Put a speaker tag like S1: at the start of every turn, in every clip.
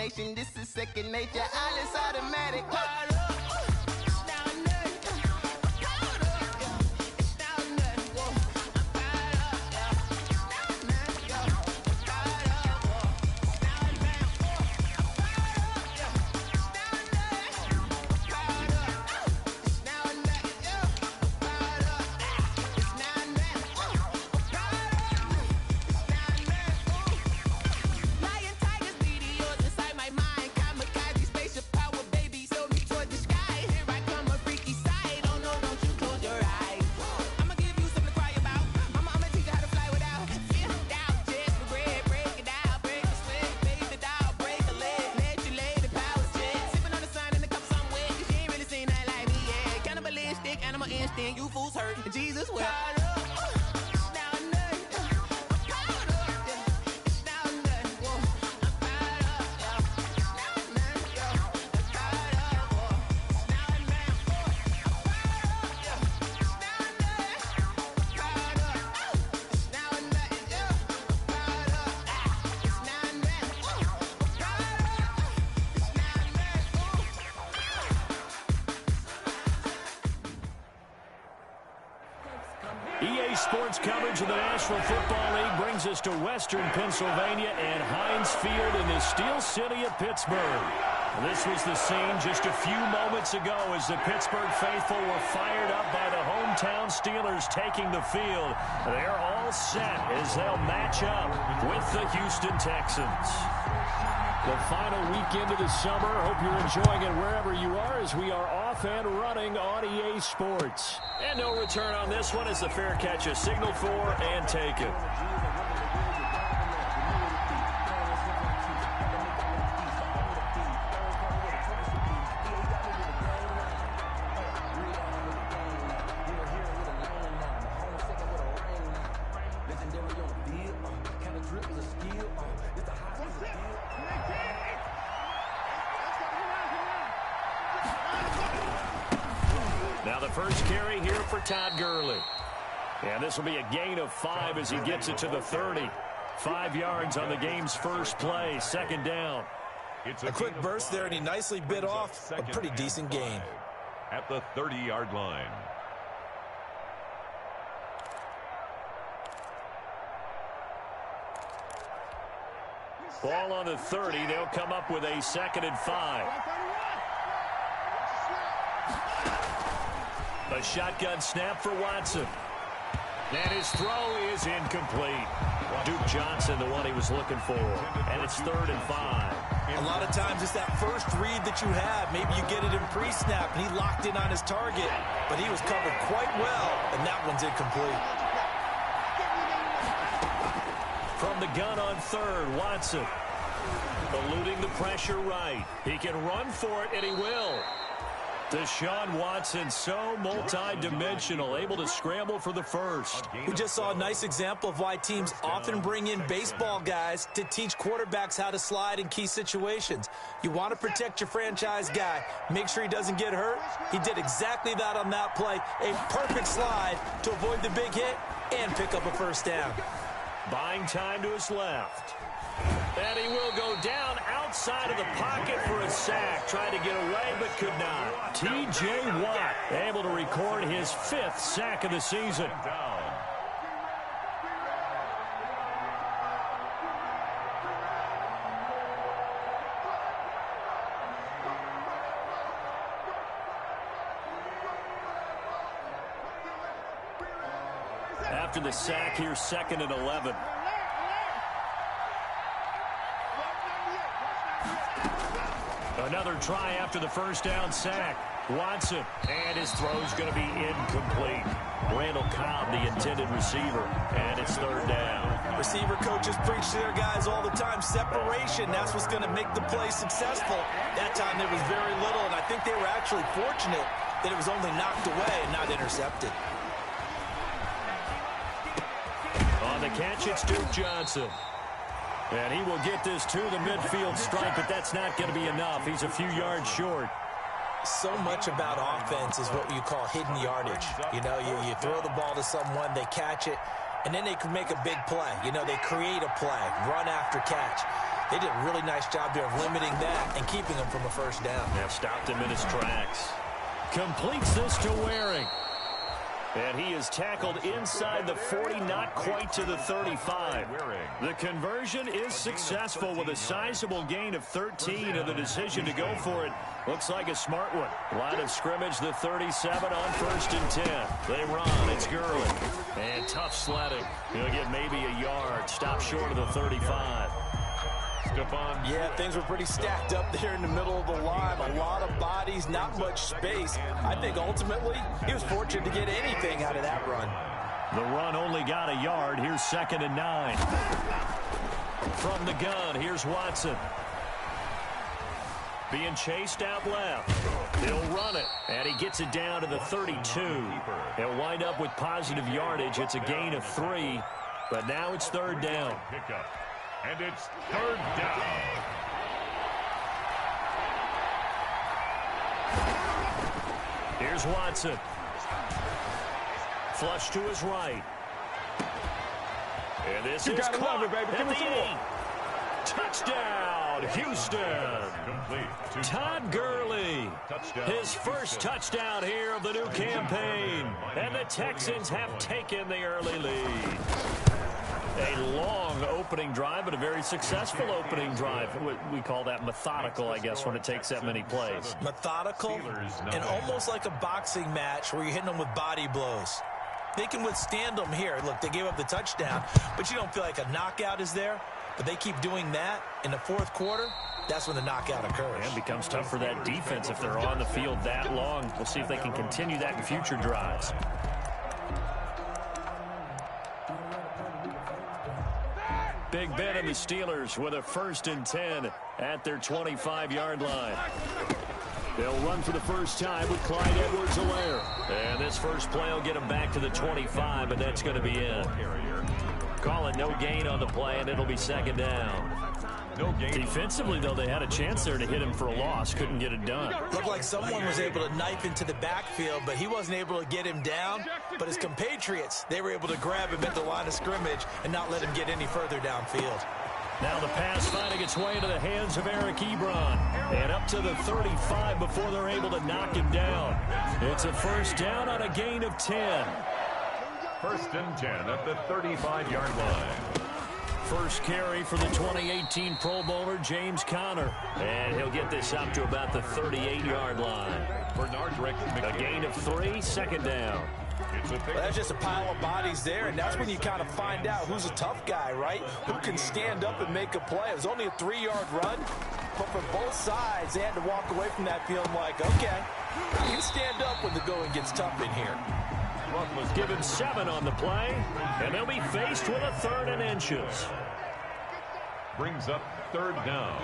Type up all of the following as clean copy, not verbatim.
S1: nation. This is second nature. All is automatic. You fools hurt. Jesus will.
S2: EA Sports coverage of the National Football League brings us to Western Pennsylvania and Heinz Field in the Steel City of Pittsburgh. This was the scene just a few moments ago as the Pittsburgh faithful were fired up by the hometown Steelers taking the field. They're all set as they'll match up with the Houston Texans. The final weekend of the summer. Hope you're enjoying it wherever you are as we are off and running on EA Sports. And no return on this one as the fair catch is signaled for and taken. Now the first carry here for Todd Gurley. And this will be a gain of 5 as he gets it to the 30. 5 yards on the game's first play, second down.
S3: A quick burst there, and he nicely bit off a pretty decent gain.
S4: At the 30-yard line.
S2: Ball on the 30. They'll come up with a 2nd and 5. A shotgun snap for Watson. And his throw is incomplete. Duke Johnson, the one he was looking for. And it's 3rd and 5.
S3: A lot of times it's that first read that you have. Maybe you get it in pre-snap, and he locked in on his target. But he was covered quite well, and that one's incomplete.
S2: From the gun on 3rd, Watson. Eluding the pressure right. He can run for it, and he will. Deshaun Watson, so multi-dimensional, able to scramble for the first.
S3: We just saw a nice example of why teams often bring in baseball guys to teach quarterbacks how to slide in key situations. You want to protect your franchise guy. Make sure he doesn't get hurt. He did exactly that on that play. A perfect slide to avoid the big hit and pick up a first down.
S2: Buying time to his left. And he will go down outside of the pocket for a sack. Tried to get away, but could not. T.J. Watt able to record his 5th sack of the season. After the sack, here's 2nd and 11. Another try after the first down sack. Watson, and his throw's going to be incomplete. Randall Cobb, the intended receiver, and it's 3rd down.
S3: Receiver coaches preach to their guys all the time. Separation, that's what's going to make the play successful. That time there was very little, and I think they were actually fortunate that it was only knocked away and not intercepted.
S2: On the catch, it's Duke Johnson. And he will get this to the midfield stripe, but that's not going to be enough. He's a few yards short.
S3: So much about offense is what you call hidden yardage. You know, you throw the ball to someone, they catch it, and then they can make a big play. You know, they create a play, run after catch. They did a really nice job there of limiting that and keeping him from a first down.
S2: Yeah, stopped him in his tracks. Completes this to Waring. And he is tackled inside the 40, not quite to the 35. The conversion is successful with a sizable gain of 13, and the decision to go for it looks like a smart one. Line of scrimmage, the 37 on 1st and 10. They run. It's Gurley. And tough sledding. He'll get maybe a yard. Stop short of the 35.
S3: Yeah, things were pretty stacked up there in the middle of the line. A lot of bodies, not much space. I think ultimately he was fortunate to get anything out of that run.
S2: The run only got a yard. Here's 2nd and 9. From the gun, here's Watson. Being chased out left. He'll run it, and he gets it down to the 32. He'll wind up with positive yardage. It's a gain of 3, but now it's 3rd down.
S4: And it's 3rd down.
S2: Here's Watson. Flush to his right. And this is caught at the 8. Touchdown, Houston. Todd Gurley. His first touchdown here of the new campaign. And the Texans have taken the early lead. A long opening drive, but a very successful opening drive. We call that methodical, I guess, when it takes that many plays.
S3: Methodical and almost like a boxing match where you're hitting them with body blows. They can withstand them here. Look, they gave up the touchdown, but you don't feel like a knockout is there. But they keep doing that in the 4th quarter. That's when the knockout occurs.
S2: And it becomes tough for that defense if they're on the field that long. We'll see if they can continue that in future drives. Big Ben and the Steelers with a 1st and 10 at their 25-yard line. They'll run for the first time with Clyde Edwards-Helaire. And this first play will get them back to the 25, but that's going to be it. Call it no gain on the play, and it'll be 2nd down. No gain. Defensively, though, they had a chance there to hit him for a loss. Couldn't get it done.
S3: Looked like someone was able to knife into the backfield, but he wasn't able to get him down. But his compatriots, they were able to grab him at the line of scrimmage and not let him get any further downfield.
S2: Now the pass finding its way into the hands of Eric Ebron. And up to the 35 before they're able to knock him down. It's a first down on a gain of 10.
S4: 1st and 10 at the 35-yard line.
S2: First carry for the 2018 Pro Bowler, James Conner. And he'll get this up to about the 38-yard line. A gain of 3, 2nd down.
S3: Well, that's just a pile of bodies there, and that's when you kind of find out who's a tough guy, right? Who can stand up and make a play. It was only a 3-yard run, but for both sides, they had to walk away from that feeling like, okay, I can stand up when the going gets tough in here.
S2: Was given 7 on the play, and they'll be faced with a 3rd and inches.
S4: Brings up 3rd down.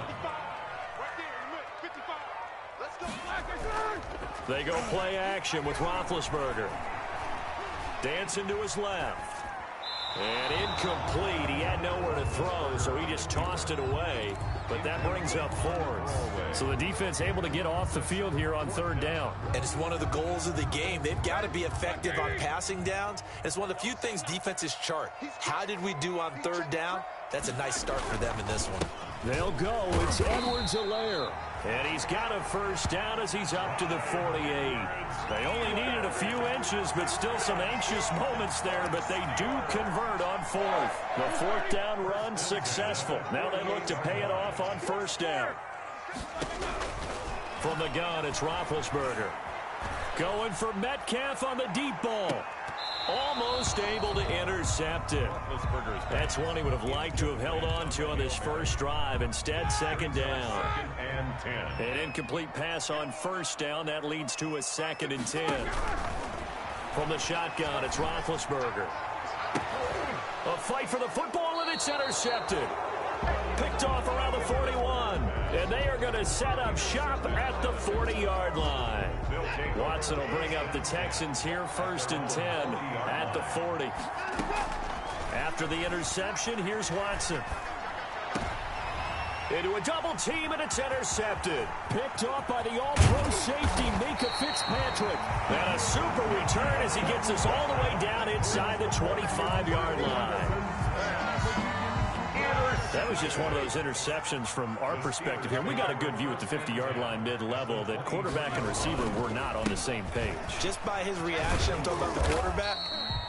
S2: They go play action with Roethlisberger. Dancing to his left. And incomplete. He had nowhere to throw, so he just tossed it away. But that brings up 4th. So the defense able to get off the field here on 3rd down.
S3: And it's one of the goals of the game. They've got to be effective on passing downs. It's one of the few things defenses chart. How did we do on 3rd down? That's a nice start for them in this one.
S2: They'll go. It's Edwards-Helaire. And he's got a first down as he's up to the 48. They only needed a few inches, but still some anxious moments there, but they do convert on 4th. The 4th down run successful. Now they look to pay it off on 1st down. From the gun, it's Roethlisberger. Going for Metcalf on the deep ball. Almost able to intercept it. That's one he would have liked to have held on to on this first drive. Instead, 2nd down. An incomplete pass on 1st down. That leads to a 2nd and 10. From the shotgun, it's Roethlisberger. A fight for the football, and it's intercepted. Picked off around the 41. And they are going to set up shop at the 40-yard line. Watson will bring up the Texans here, 1st and 10 at the 40. After the interception, here's Watson. Into a double team, and it's intercepted. Picked off by the all-pro safety, Minka Fitzpatrick. And a super return as he gets us all the way down inside the 25-yard line. That was just one of those interceptions from our perspective here. We got a good view at the 50-yard line mid-level that quarterback and receiver were not on the same page.
S3: Just by his reaction, I'm talking about the quarterback,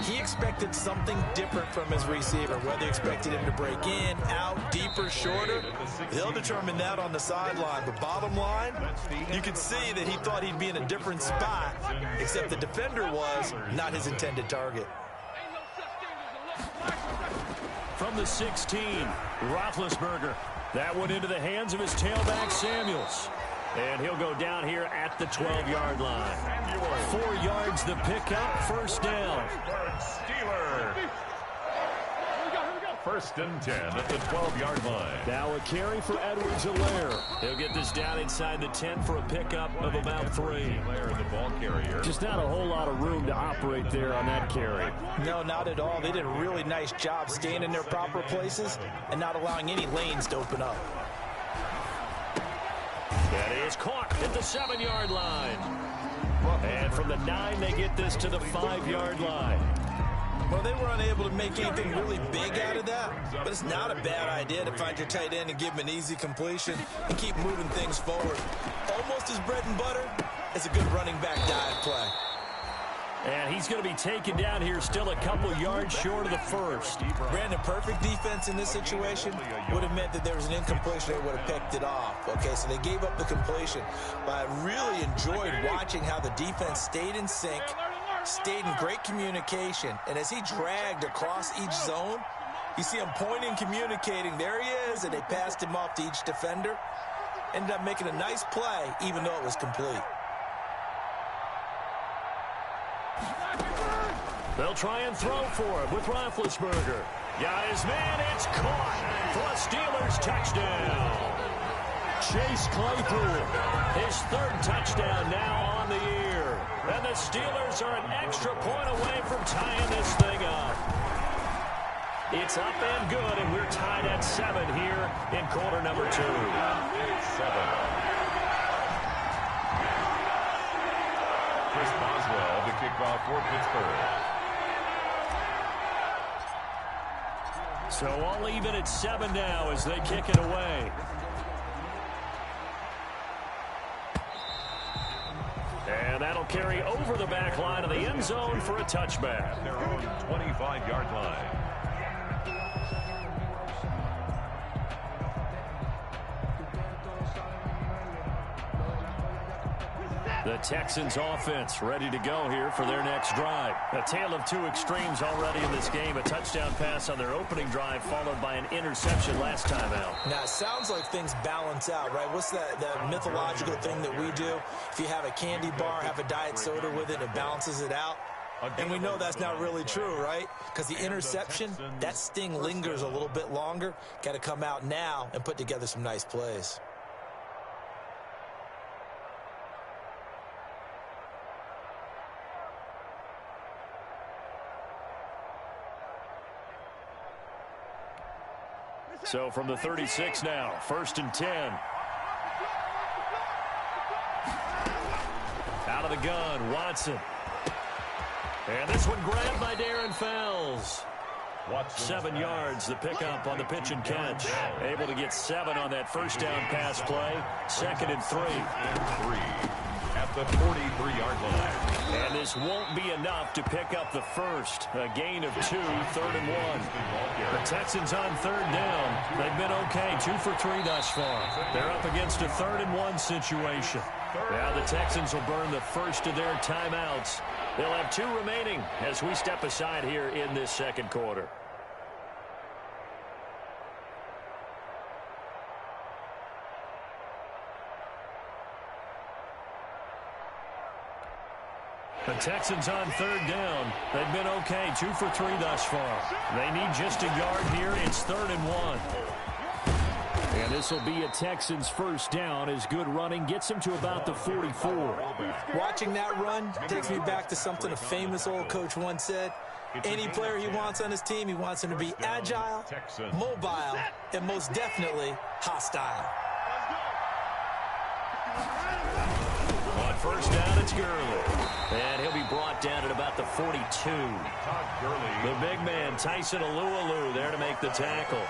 S3: he expected something different from his receiver. Whether he expected him to break in, out, deeper, shorter, they'll determine that on the sideline. But bottom line, you can see that he thought he'd be in a different spot, except the defender was not his intended target.
S2: From the 16, Roethlisberger. That one into the hands of his tailback, Samuels. And he'll go down here at the 12-yard line. 4 yards the pickup, first down.
S4: Steelers. First and 10 at the 12-yard line.
S2: Now a carry for Edwards-Helaire. He'll get this down inside the 10 for a pickup of about 3.
S4: Helaire, the ball carrier.
S2: Just not a whole lot of room to operate there on that carry.
S3: No, not at all. They did a really nice job staying in their proper places and not allowing any lanes to open up.
S2: That is caught at the 7-yard line. And from the 9, they get this to the 5-yard line.
S3: Well, they were unable to make anything really big out of that, but it's not a bad idea to find your tight end and give him an easy completion and keep moving things forward. Almost as bread and butter as a good running back dive play.
S2: And he's going to be taken down here still a couple yards short of the first.
S3: Brandon, perfect defense in this situation would have meant that there was an incompletion. They would have picked it off. Okay, so they gave up the completion. But I really enjoyed watching how the defense stayed in sync, stayed in great communication. And as he dragged across each zone, you see him pointing, communicating. There he is, and they passed him off to each defender. Ended up making a nice play, even though it was complete.
S2: They'll try and throw for it with Roethlisberger. Got his man, it's caught for a Steelers touchdown. Chase Claypool, his 3rd touchdown now on the year. And the Steelers are an extra point away from tying this thing up. It's up and good, and we're tied at 7 here in quarter number 2. 7.
S4: Chris Boswell, the kickoff for Pittsburgh.
S2: So all even at 7 now as they kick it away. And that'll carry over the back line of the end zone for a touchback.
S4: Their own 25-yard line.
S2: The Texans offense ready to go here for their next drive. A tale of 2 extremes already in this game. A touchdown pass on their opening drive followed by an interception last time out.
S3: Now, it sounds like things balance out, right? What's that mythological thing that we do? If you have a candy bar, have a diet soda with it, it balances it out. And we know that's not really true, right? Because the interception, that sting lingers a little bit longer. Got to come out now and put together some nice plays.
S2: So from the 36 now, 1st and 10. Out of the gun, Watson. And this one grabbed by Darren Fells. 7 yards, the pickup on the pitch and catch. Able to get 7 on that first down pass play. 2nd and 3.
S4: At the 43-yard line.
S2: And this won't be enough to pick up the first. A gain of 2, 3rd and 1. The Texans on 3rd down. They've been okay, 2 for 3 thus far. They're up against a 3rd and 1 situation. Now the Texans will burn the first of their timeouts. They'll have 2 remaining as we step aside here in this second quarter. The Texans on 3rd down. They've been okay, 2 for 3 thus far. They need just a yard here. It's 3rd and 1. And this will be a Texans first down as good running gets him to about the 44.
S3: Watching that run takes me back to something a famous old coach once said. Any player he wants on his team, he wants him to be agile, mobile, and most definitely hostile.
S2: first down, it's Gurley. And he'll be brought down at about the 42. The big man, Tyson Alualu, there to make the tackle.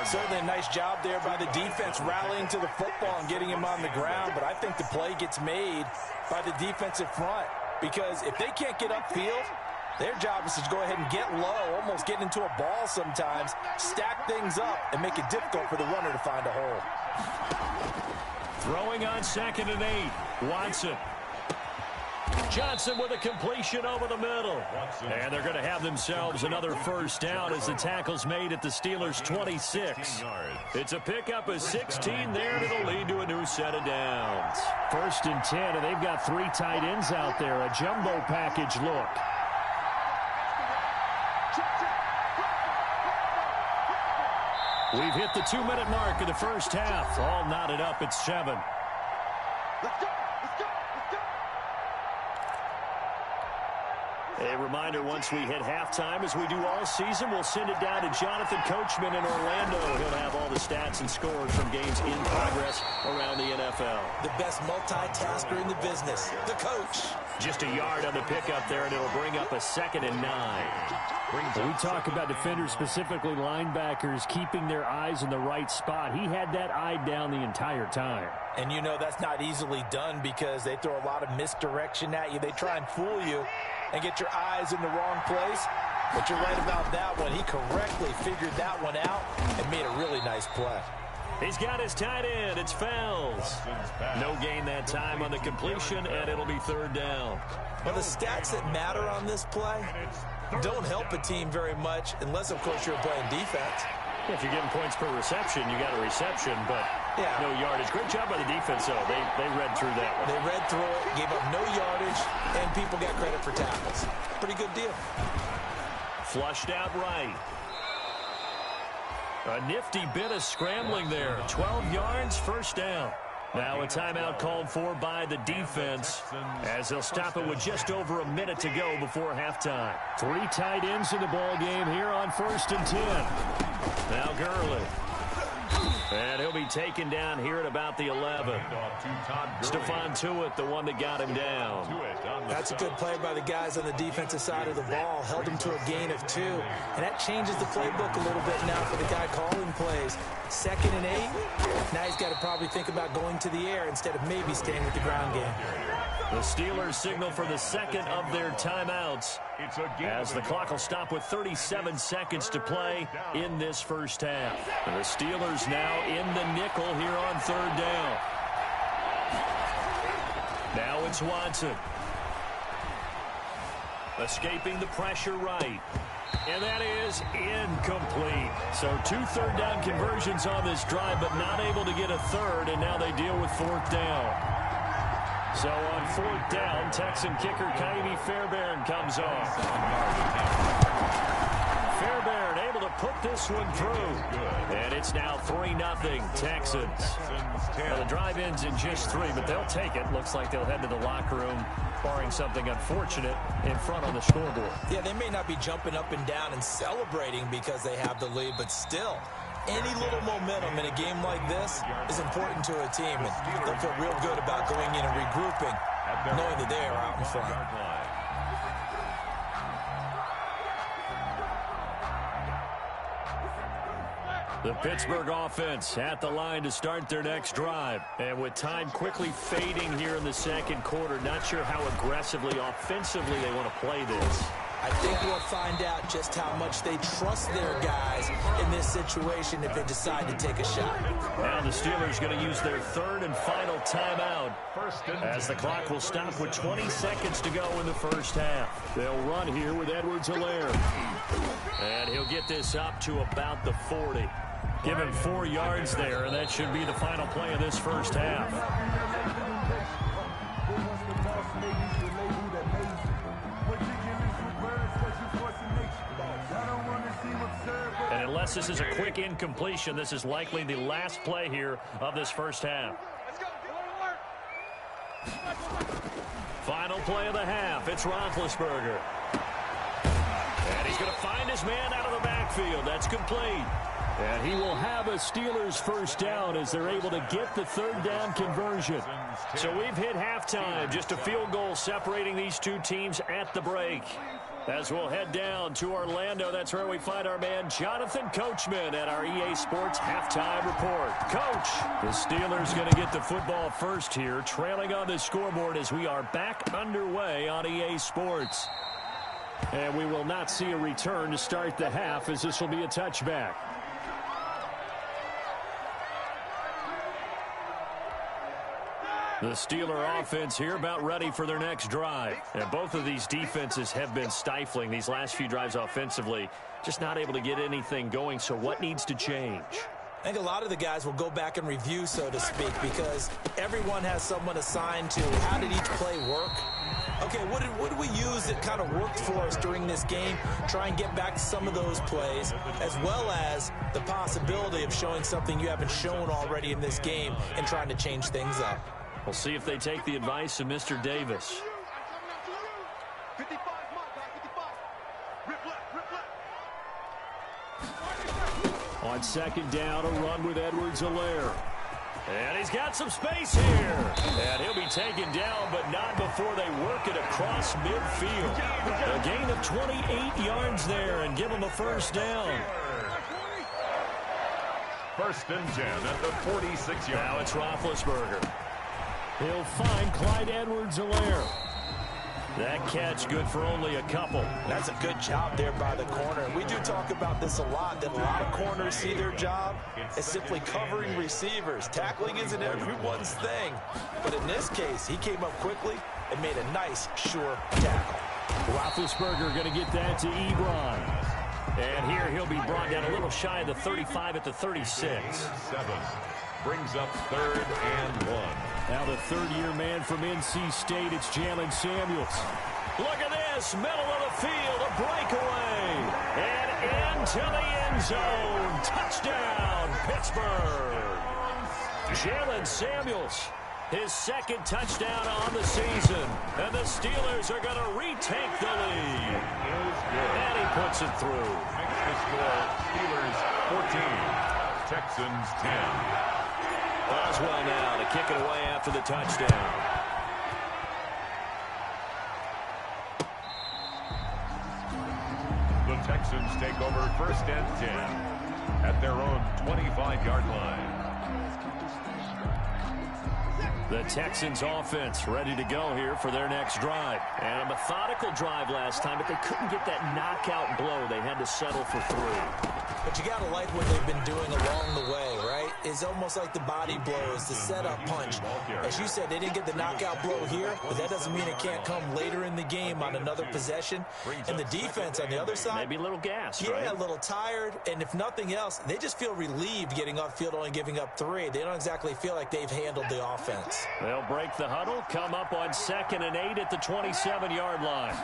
S3: Certainly a nice job there by the defense rallying to the football and getting him on the ground, but I think the play gets made by the defensive front because if they can't get upfield, their job is to go ahead and get low, almost get into a ball sometimes, stack things up, and make it difficult for the runner to find a hole.
S2: Throwing on 2nd and 8, Watson. Johnson with a completion over the middle. And they're going to have themselves another first down as the tackle's made at the Steelers' 26. It's a pickup of 16 there, and it'll lead to a new set of downs. 1st and 10, and they've got 3 tight ends out there. A jumbo package look. We've hit the 2-minute mark of the first half. All knotted up at 7. A reminder, once we hit halftime, as we do all season, we'll send it down to Jonathan Coachman in Orlando. He'll have all the stats and scores from games in progress around the NFL.
S3: The best multitasker in the business, the coach.
S2: Just a yard on the pickup there, and it'll bring up a 2nd and 9.
S5: We talk about defenders, specifically linebackers, keeping their eyes in the right spot. He had that eye down the entire time.
S3: And you know that's not easily done because they throw a lot of misdirection at you. They try and fool you and get your eyes in the wrong place. But you're right about that one. He correctly figured that one out and made a really nice play.
S2: He's got his tight end. It's Fells. No gain that time on the completion, and it'll be 3rd down.
S3: Well, the stats that matter on this play don't help a team very much unless, of course, you're playing defense.
S2: If you're getting points per reception, you got a reception, but no yardage. Great job by the defense, though. They read through that one.
S3: They read through it, gave up no yardage, and people got credit for tackles. Pretty good deal.
S2: Flushed out right. A nifty bit of scrambling there. 12 yards, first down. Now a timeout called for by the defense as they'll stop it with just over a minute to go before halftime.
S5: 3 tight ends in the ball game here on 1st and 10.
S2: Now Gurley. And he'll be taken down here at about the 11. Stephon Tuitt, the one that got him down.
S3: That's a good play by the guys on the defensive side of the ball. Held him to a gain of 2. And that changes the playbook a little bit now for the guy calling plays. 2nd and 8. Now he's got to probably think about going to the air instead of maybe staying with the ground game.
S2: The Steelers signal for the 2nd of their timeouts as the clock will stop with 37 seconds to play in this first half. And the Steelers now in the nickel here on 3rd down. Now it's Watson. Escaping the pressure right. And that is incomplete. So 2 3rd down conversions on this drive, but not able to get a 3rd, and now they deal with 4th down. So on 4th down, Texan kicker Kaimi Fairbairn comes off. Fairbairn able to put this one through. And it's now 3-0 Texans. Well, the drive ends in just 3, but they'll take it. Looks like they'll head to the locker room, barring something unfortunate, in front on the scoreboard.
S3: Yeah, they may not be jumping up and down and celebrating because they have the lead, but still, any little momentum in a game like this is important to a team, and they'll feel real good about going in and regrouping, knowing that they are out in front.
S2: The Pittsburgh offense at the line to start their next drive. And with time quickly fading here in the 2nd quarter, not sure how aggressively, offensively they want to play this.
S3: I think we'll find out just how much they trust their guys in this situation if they decide to take a shot.
S2: Now the Steelers going to use their 3rd and final timeout as the clock will stop with 20 seconds to go in the first half. They'll run here with Edwards-Helaire. And he'll get this up to about the 40. Give him 4 yards there, and that should be the final play of this first half. And unless this is a quick incompletion, this is likely the last play here of this first half. Final play of the half. It's Roethlisberger. And he's going to find his man out of the backfield. That's complete.
S5: And he will have a Steelers first down as they're able to get the third down conversion.
S2: So we've hit halftime. Just a field goal separating these two teams at the break. As we'll head down to Orlando, that's where we find our man Jonathan Coachman at our EA Sports Halftime Report. Coach, the Steelers going to get the football first here, trailing on the scoreboard as we are back underway on EA Sports. And we will not see a return to start the half as this will be a touchback. The Steeler offense here about ready for their next drive. And both of these defenses have been stifling these last few drives offensively. Just not able to get anything going. So what needs to change?
S3: I think a lot of the guys will go back and review, so to speak, because everyone has someone assigned to how did each play work. Okay, what did we use that kind of worked for us during this game? Try and get back to some of those plays, as well as the possibility of showing something you haven't shown already in this game and trying to change things up.
S2: We'll see if they take the advice of Mr. Davis.
S5: On second down, a run with Edwards-Helaire.
S2: And he's got some space here. And he'll be taken down, but not before they work it across midfield. A gain of 28 yards there and give him a first down.
S4: First and 10 at the 46 yard.
S2: Now it's Roethlisberger.
S5: He'll find Clyde Edwards-Helaire.
S2: That catch good for only a couple.
S3: That's a good job there by the corner. We do talk about this a lot, that a lot of corners see their job as simply covering receivers. Tackling isn't everyone's thing. But in this case, he came up quickly and made a nice, sure tackle.
S5: Roethlisberger going to get that to Ebron.
S2: And here he'll be brought down a little shy of the 35 at the 36.
S4: 7 brings up 3rd and 1.
S5: Now the third-year man from NC State, it's Jalen Samuels.
S2: Look at this, middle of the field, a breakaway. And into the end zone. Touchdown, Pittsburgh. Jalen Samuels, his second touchdown on the season. And the Steelers are going to retake the lead. And he puts it through.
S4: Makes the score Steelers 14, Texans 10.
S2: Boswell now to kick it away after the touchdown.
S4: The Texans take over first and 10 at their own 25-yard line.
S2: The Texans offense ready to go here for their next drive. And a methodical drive last time, but they couldn't get that knockout blow. They had to settle for 3.
S3: But you got to like what they've been doing along the way, right? It's almost like the body blows, the setup punch. As you said, they didn't get the knockout blow here, but that doesn't mean it can't come later in the game on another possession. And the defense on the other side,
S2: maybe a little gas,
S3: yeah,
S2: right?
S3: A little tired. And if nothing else, they just feel relieved getting upfield, only giving up 3. They don't exactly feel like they've handled the offense.
S2: They'll break the huddle, come up on 2nd and 8 at the 27-yard line.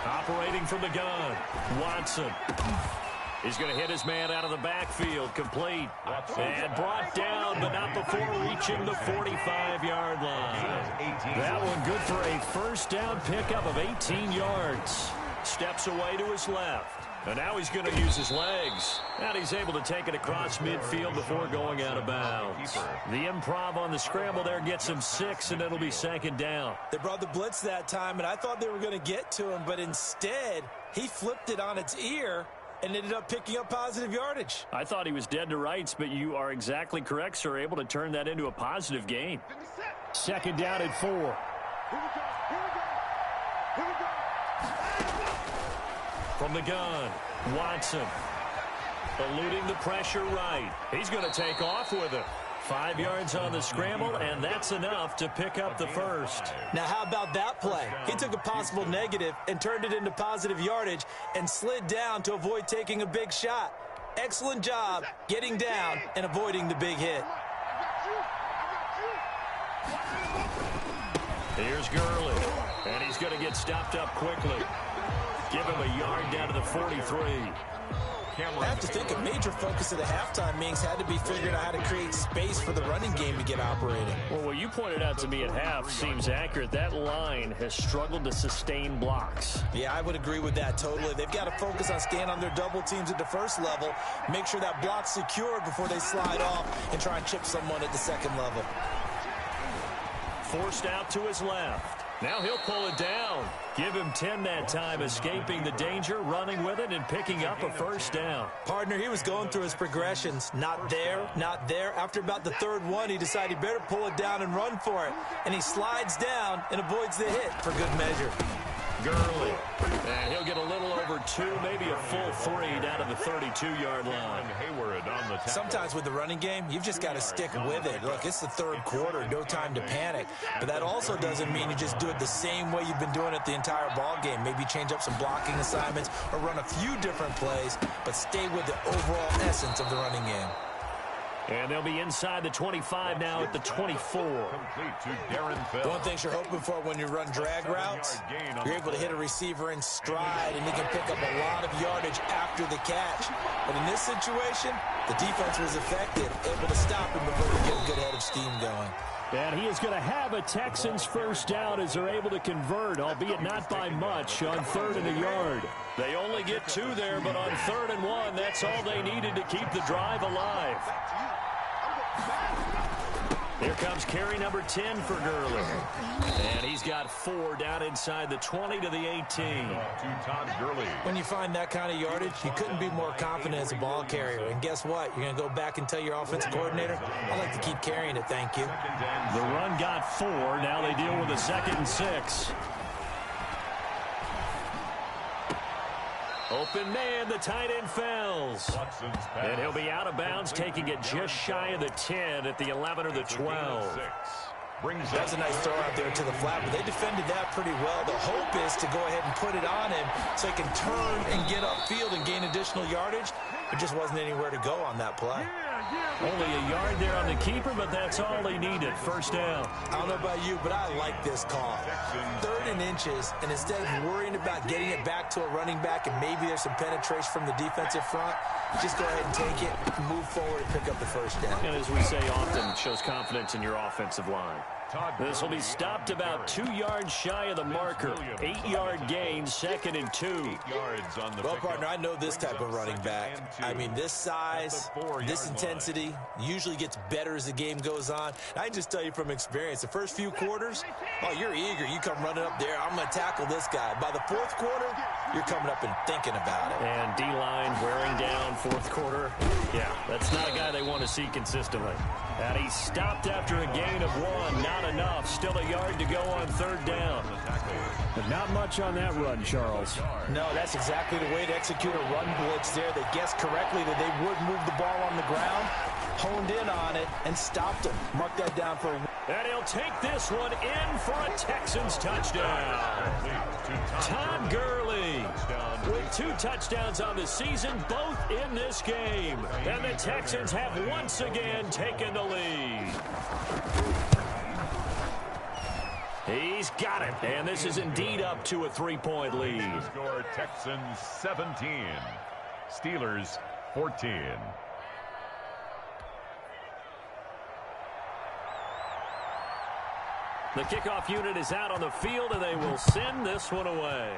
S2: Operating from the gun, Watson. He's going to hit his man out of the backfield, complete. And brought down, but not before reaching the 45-yard line. That one good for a first down pickup of 18 yards. Steps away to his left. And now he's going to use his legs. And he's able to take it across midfield before going out of bounds. The improv on the scramble there gets him 6, and it'll be 2nd down.
S3: They brought the blitz that time, and I thought they were going to get to him, but instead, he flipped it on its ear and ended up picking up positive yardage.
S2: I thought he was dead to rights, but you are exactly correct, sir. Able to turn that into a positive gain.
S5: 2nd down at 4.
S2: From the gun, Watson. Eluding the pressure right. He's going to take off with it. 5 yards on the scramble, and that's enough to pick up the first.
S3: Now, how about that play? He took a possible negative and turned it into positive yardage and slid down to avoid taking a big shot. Excellent job getting down and avoiding the big hit.
S2: Here's Gurley, and he's going to get stopped up quickly. Give him a yard down to the 43.
S3: I have to think a major focus of the halftime meetings had to be figuring out how to create space for the running game to get operating.
S5: Well, what you pointed out to me at half seems accurate. That line has struggled to sustain blocks.
S3: Yeah, I would agree with that totally. They've got to focus on staying on their double teams at the first level, make sure that block's secured before they slide off and try and chip someone at the second level.
S2: Forced out to his left. Now he'll pull it down. Give him 10 that time, escaping the danger, running with it, and picking up a first down.
S3: Partner, he was going through his progressions. Not there, not there. After about the third one, he decided he better pull it down and run for it. And he slides down and avoids the hit for good measure.
S2: Gurley. And he'll get a little over 2, maybe a full 3 down to the 32-yard line.
S3: Sometimes with the running game, you've just got to stick with it. Look, it's the third quarter, no time to panic. But that also doesn't mean you just do it the same way you've been doing it the entire ball game. Maybe change up some blocking assignments or run a few different plays, but stay with the overall essence of the running game.
S2: And they'll be inside the 25 now at the 24.
S3: One thing you're hoping for when you run drag routes, you're able to hit a receiver in stride, and he can pick up a lot of yardage after the catch. But in this situation, the defense was effective, able to stop him before he get a good head of steam going.
S5: And he is going to have a Texans first down as they're able to convert, albeit not by much, on 3rd and a yard.
S2: They only get 2 there, but on 3rd and 1, that's all they needed to keep the drive alive. Here comes carry number 10 for Gurley. And he's got 4 down inside the 20 to the 18.
S3: When you find that kind of yardage, you couldn't be more confident as a ball carrier. And guess what? You're going to go back and tell your offensive coordinator, I'd like to keep carrying it, thank you.
S2: The run got 4. Now they deal with a 2nd and 6. Open man, the tight end fells. And he'll be out of bounds, taking it just shy of the 10 at the 11 or the 12.
S3: That's a nice throw out there to the flat, but they defended that pretty well. The hope is to go ahead and put it on him so he can turn and get upfield and gain additional yardage. There just wasn't anywhere to go on that play.
S2: Only a yard there on the keeper, but that's all they needed. First down.
S3: I don't know about you, but I like this call. 3rd and inches, and instead of worrying about getting it back to a running back and maybe there's some penetration from the defensive front, just go ahead and take it, move forward, and pick up the first down.
S2: And as we say often, it shows confidence in your offensive line. This will be stopped about 2 yards shy of the marker. 8-yard gain, 2nd and 2.
S3: Well, partner, I know this type of running back. I mean, this size, this intensity usually gets better as the game goes on. I can just tell you from experience, the first few quarters, oh, you're eager. You come running up there, I'm going to tackle this guy. By the 4th quarter, you're coming up and thinking about it.
S2: And D-line wearing down 4th quarter. Yeah, that's not a guy they want to see consistently. And he stopped after a gain of 1. Not enough. Still a yard to go on 3rd down.
S5: But not much on that run, Charles.
S3: No, that's exactly the way to execute a run blitz there. They guessed correctly that they would move the ball on the ground, honed in on it, and stopped him. Mark that down for him.
S2: And he'll take this one in for a Texans touchdown. Todd Gurley with 2 touchdowns on the season, both in this game. And the Texans have once again taken the lead. He's got it, and this is indeed up to a 3-point lead.
S4: Score Texans 17, Steelers 14.
S2: The kickoff unit is out on the field, and they will send this one away.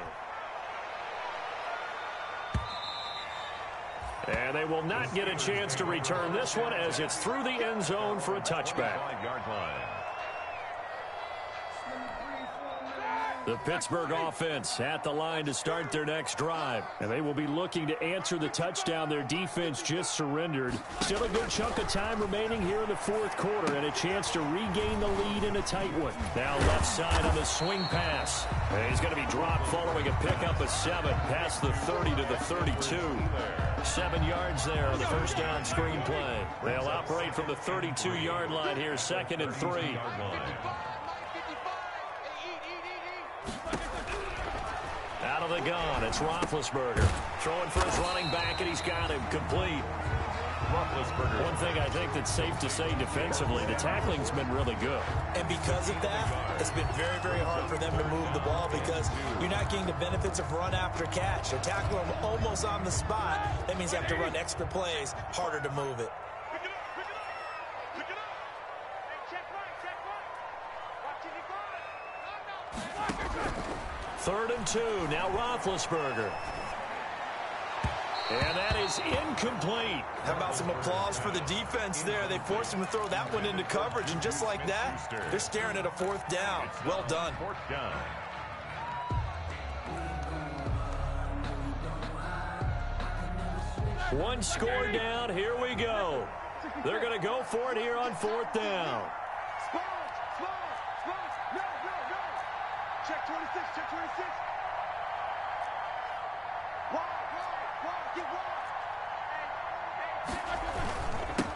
S2: And they will not get a chance to return this one as it's through the end zone for a touchback. The Pittsburgh offense at the line to start their next drive. And they will be looking to answer the touchdown their defense just surrendered. Still a good chunk of time remaining here in the 4th quarter and a chance to regain the lead in a tight one. Now left side on the swing pass. And he's going to be dropped following a pickup of 7 past the 30 to the 32. 7 yards there on the first down screen play. They'll operate from the 32-yard line here, 2nd and 3. Out of the gun, it's Roethlisberger. Throwing for his running back, and he's got him complete.
S4: Roethlisberger.
S5: One thing I think that's safe to say defensively, the tackling's been really good.
S3: And because of that, it's been very, very hard for them to move the ball because you're not getting the benefits of run after catch. They're tackling them almost on the spot. That means you have to run extra plays, harder to move it.
S2: Third and 2. Now Roethlisberger. And that is incomplete.
S3: How about some applause for the defense there? They forced him to throw that one into coverage, and just like that, they're staring at a 4th down. Well done.
S4: 4th down.
S2: One score down. Here we go. They're going to go for it here on 4th down.
S6: Check 26, check 26.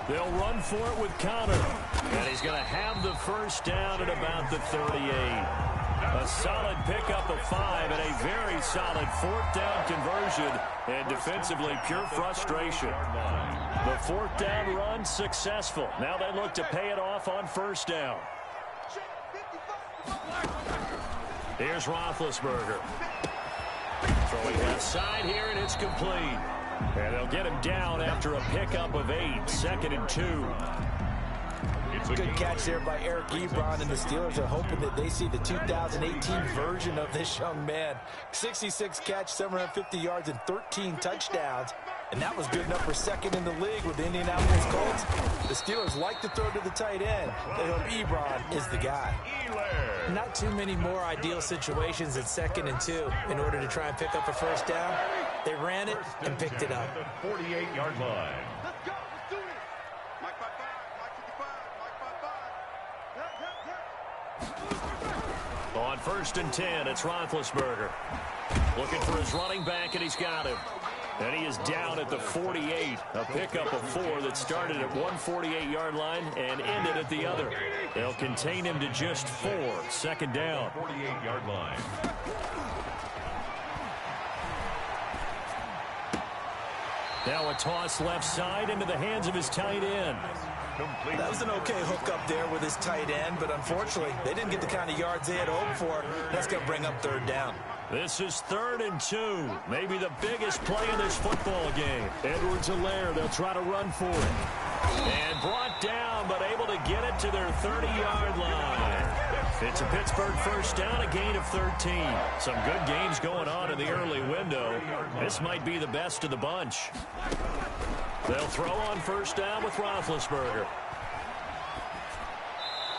S2: They'll run for it with Connor. And he's going to have the first down at about the 38. A solid pickup of 5 and a very solid 4th down conversion. And defensively, pure frustration. The 4th down run successful. Now they look to pay it off on 1st down. Here's Roethlisberger. Throwing left side here, and it's complete. And they'll get him down after a pickup of 8. 2nd and 2.
S3: Good catch there by Eric Ebron, and the Steelers are hoping that they see the 2018 version of this young man. 66 catch, 750 yards, and 13 touchdowns. And that was good enough for 2nd in the league with the Indianapolis Colts. The Steelers like to throw to the tight end. They hope Ebron is the guy. Not too many more ideal situations at 2nd and 2 in order to try and pick up a 1st down. They ran it and picked it up.
S4: 48-yard line.
S6: Let's go, let's do this. Mike 55, Mike 55, Mike 55.
S2: On 1st and 10, it's Roethlisberger. Looking for his running back, and he's got him. And he is down at the 48. A pickup of 4 that started at one 48-yard line and ended at the other. They'll contain him to just 4. 2nd down.
S4: 48-yard line.
S2: Now a toss left side into the hands of his tight end.
S3: That was an okay hook up there with his tight end, but unfortunately, they didn't get the kind of yards they had hoped for. That's going to bring up 3rd down.
S2: This is 3rd and 2. Maybe the biggest play in this football game. Edwards-Helaire, they'll try to run for it. And brought down, but able to get it to their 30-yard line. It's a Pittsburgh 1st down, a gain of 13. Some good games going on in the early window. This might be the best of the bunch. They'll throw on 1st down with Roethlisberger.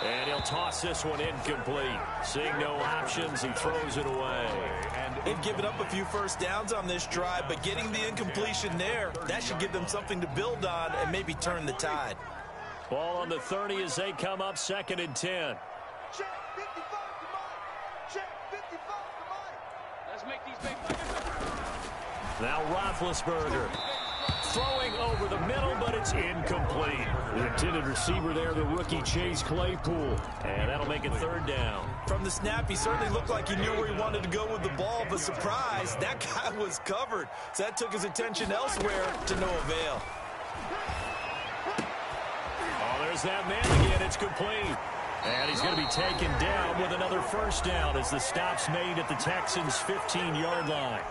S2: And he'll toss this one incomplete. Seeing no options, he throws it away.
S3: They've given up a few 1st downs on this drive, but getting the incompletion there, that should give them something to build on and maybe turn the tide.
S2: Ball on the 30 as they come up 2nd and 10.
S6: Check 55 to Mike. Check 55 to Mike. Let's make these big plays.
S2: Now Roethlisberger. Throwing over the middle, but it's incomplete. The intended receiver there, the rookie Chase Claypool. And that'll make it 3rd down.
S3: From the snap, he certainly looked like he knew where he wanted to go with the ball, but surprise, that guy was covered. So that took his attention elsewhere to no avail.
S2: Oh, there's that man again. It's complete. And he's going to be taken down with another 1st down as the stop's made at the Texans' 15-yard line.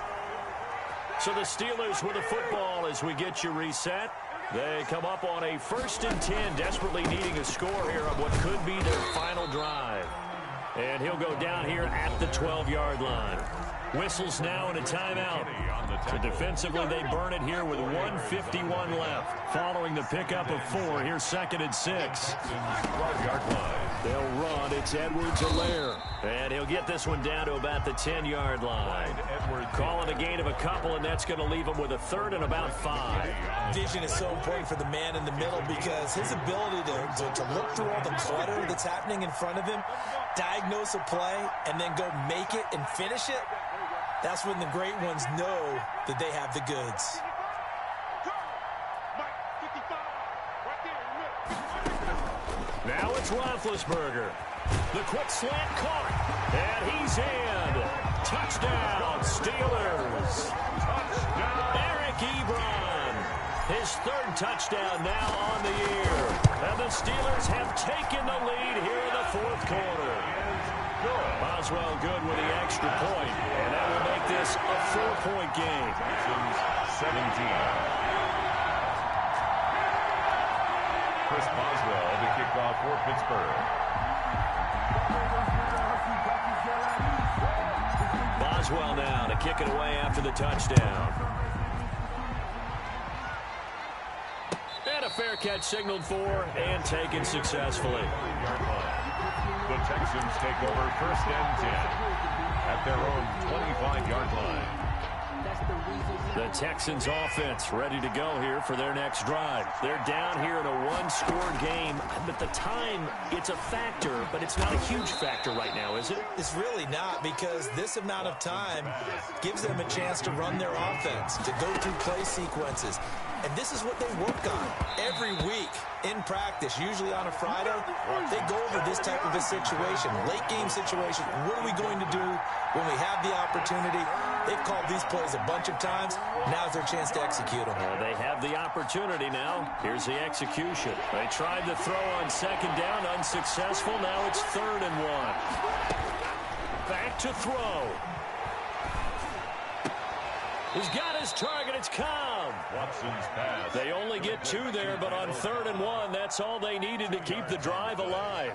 S2: So the Steelers with the football as we get you reset. They come up on a 1st and 10, desperately needing a score here on what could be their final drive. And he'll go down here at the 12-yard line. Whistles now and a timeout. So defensively, they burn it here with 1:51 left. Following the pickup of 4, here's 2nd and 6.
S4: 12-yard line.
S2: They'll run. It's Edwards-Helaire. And he'll get this one down to about the 10-yard line. Calling a gain of a couple, and that's going to leave him with a 3rd and about 5.
S3: Vision is so important for the man in the middle because his ability to look through all the clutter that's happening in front of him, diagnose a play, and then go make it and finish it, that's when the great ones know that they have the goods.
S2: Now it's Roethlisberger. The quick slant caught, and he's in. Touchdown, Steelers. Touchdown. Eric Ebron. His third touchdown now on the year. And the Steelers have taken the lead here in the fourth quarter. Boswell good with the extra point, and that will make this a 4-point game.
S4: Texans 17. Chris Boswell to kick off for Pittsburgh.
S2: Boswell now to kick it away after the touchdown. And a fair catch signaled for and taken successfully.
S4: The Texans take over first and 10 at their own 25-yard line.
S2: The Texans offense ready to go here for their next drive. They're down here in a one-score game. But the time, it's a factor, but it's not a huge factor right now, is it?
S3: It's really not, because this amount of time gives them a chance to run their offense, to go through play sequences. And this is what they work on every week in practice, usually on a Friday. They go over this type of a situation, late-game situation. What are we going to do when we have the opportunity? They've called these plays a bunch of times. Now's their chance to execute them.
S2: They have the opportunity now. Here's the execution. They tried to throw on second down, unsuccessful. Now it's 3rd and 1. Back to throw. He's got his target. It's Cobb.
S4: Watson's pass.
S2: They only get 2 there, but on 3rd and 1, that's all they needed to keep the drive alive.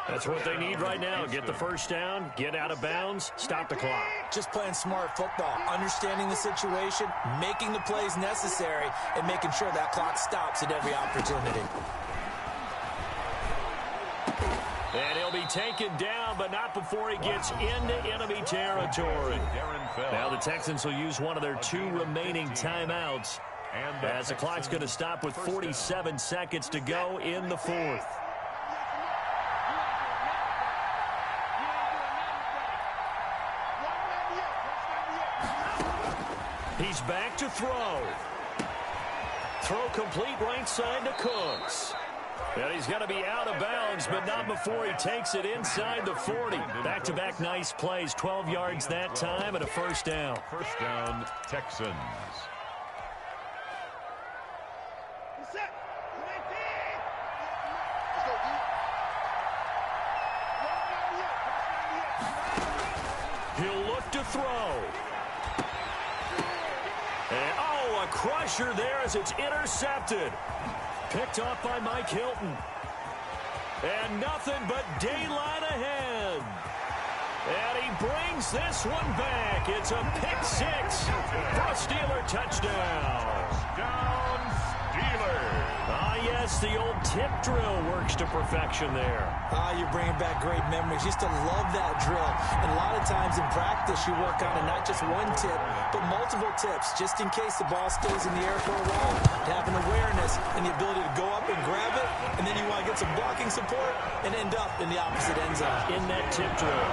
S2: That's what they need right now. Get the first down, get out of bounds, stop the clock.
S3: Just playing smart football, understanding the situation, making the plays necessary, and making sure that clock stops at every opportunity.
S2: And he'll be taken down, but not before he gets into enemy territory. Now the Texans will use one of their 2 remaining timeouts, as the clock's going to stop with 47 seconds to go in the 4th. He's back to throw. Throw complete right side to Cooks. And he's going to be out of bounds, but not before he takes it inside the 40. Back-to-back nice plays, 12 yards that time and a first down.
S4: First down, Texans.
S2: He'll look to throw. And, oh, a crusher there as it's intercepted. Picked off by Mike Hilton. And nothing but daylight ahead. And he brings this one back. It's a pick 6 for a Steeler touchdown.
S4: Touchdown, Steelers.
S2: Ah, yes, the old tip drill works to perfection there.
S3: You're bringing back great memories. Used to love that drill. And a lot of times in practice, you work on it, not just one tip, but multiple tips, just in case the ball stays in the air for a while. To have an awareness and the ability to go up and grab it, and then you want to get some blocking support and end up in the opposite end zone.
S2: In that tip drill,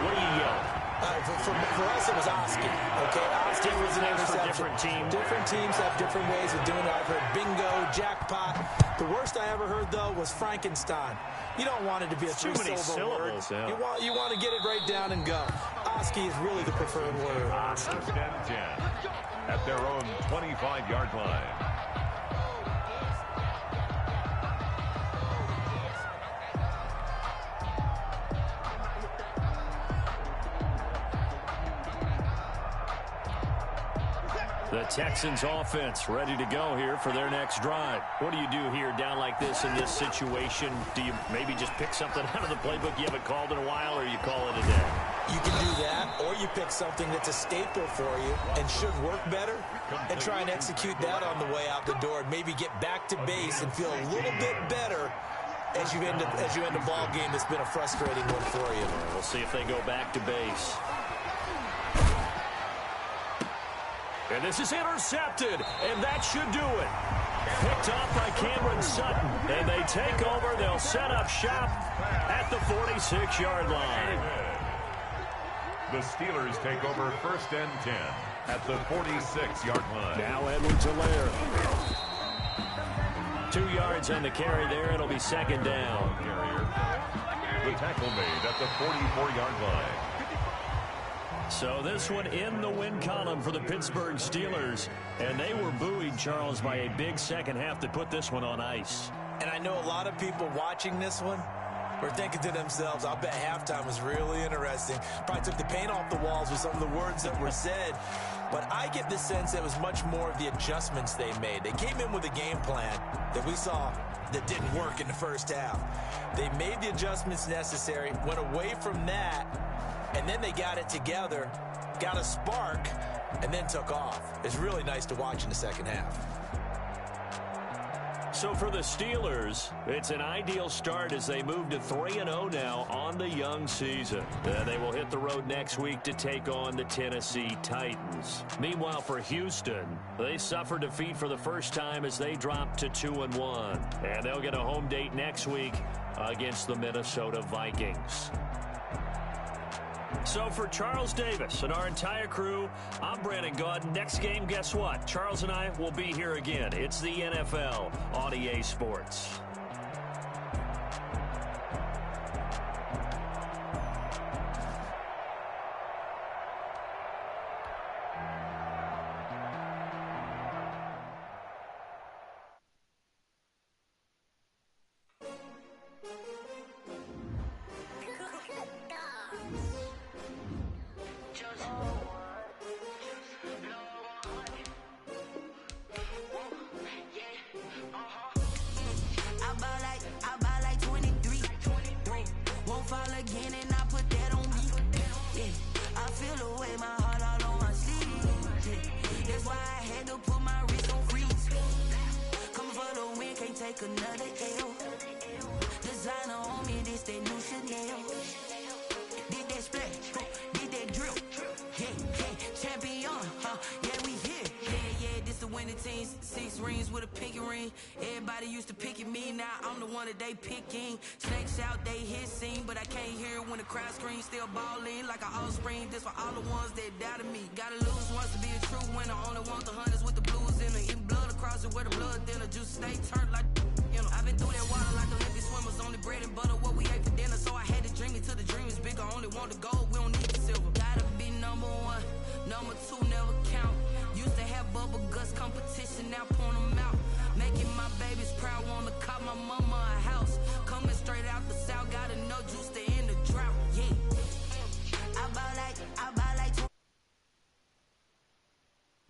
S2: what do you yell?
S3: For us, it was Oski. Okay, Oski was an interception.
S2: Different teams.
S3: Different teams have different ways of doing it. I've heard bingo, jackpot. The worst I ever heard, though, was Frankenstein. You don't want it to be a three-syllable word.
S2: Yeah.
S3: You want to get it right down and go. Oski is really the preferred word.
S4: First and 10 at their own 25-yard line.
S2: The Texans offense ready to go here for their next drive. What do you do here down like this in this situation? Do you maybe just pick something out of the playbook you haven't called in a while, or you call it a day?
S3: You can do that, or you pick something that's a staple for you and should work better and try and execute that on the way out the door and maybe get back to base and feel a little bit better as you end a ball game that's been a frustrating one for you.
S2: We'll see if they go back to base. And this is intercepted, and that should do it. Picked off by Cameron Sutton, and they take over. They'll set up shop at the 46-yard line.
S4: The Steelers take over first and 10 at the 46-yard line.
S2: Now Edwards-Helaire. 2 yards on the carry there. It'll be second down.
S4: The tackle made at the 44-yard line.
S2: So this one in the win column for the Pittsburgh Steelers. And they were buoyed, Charles, by a big second half that put this one on ice.
S3: And I know a lot of people watching this one were thinking to themselves, I'll bet halftime was really interesting. Probably took the paint off the walls with some of the words that were said. But I get the sense that it was much more of the adjustments they made. They came in with a game plan that we saw that didn't work in the first half. They made the adjustments necessary, went away from that, and then they got it together, got a spark, and then took off. It's really nice to watch in the second half.
S2: So for the Steelers, it's an ideal start as they move to 3-0 now on the young season. They will hit the road next week to take on the Tennessee Titans. Meanwhile, for Houston, they suffered defeat for the first time as they dropped to 2-1. And they'll get a home date next week against the Minnesota Vikings. So for Charles Davis and our entire crew, I'm Brandon Gaudin. Next game, guess what? Charles and I will be here again. It's the NFL on EA Sports.
S7: Number two never count. Used to have bubble guts competition, now point them out. Make it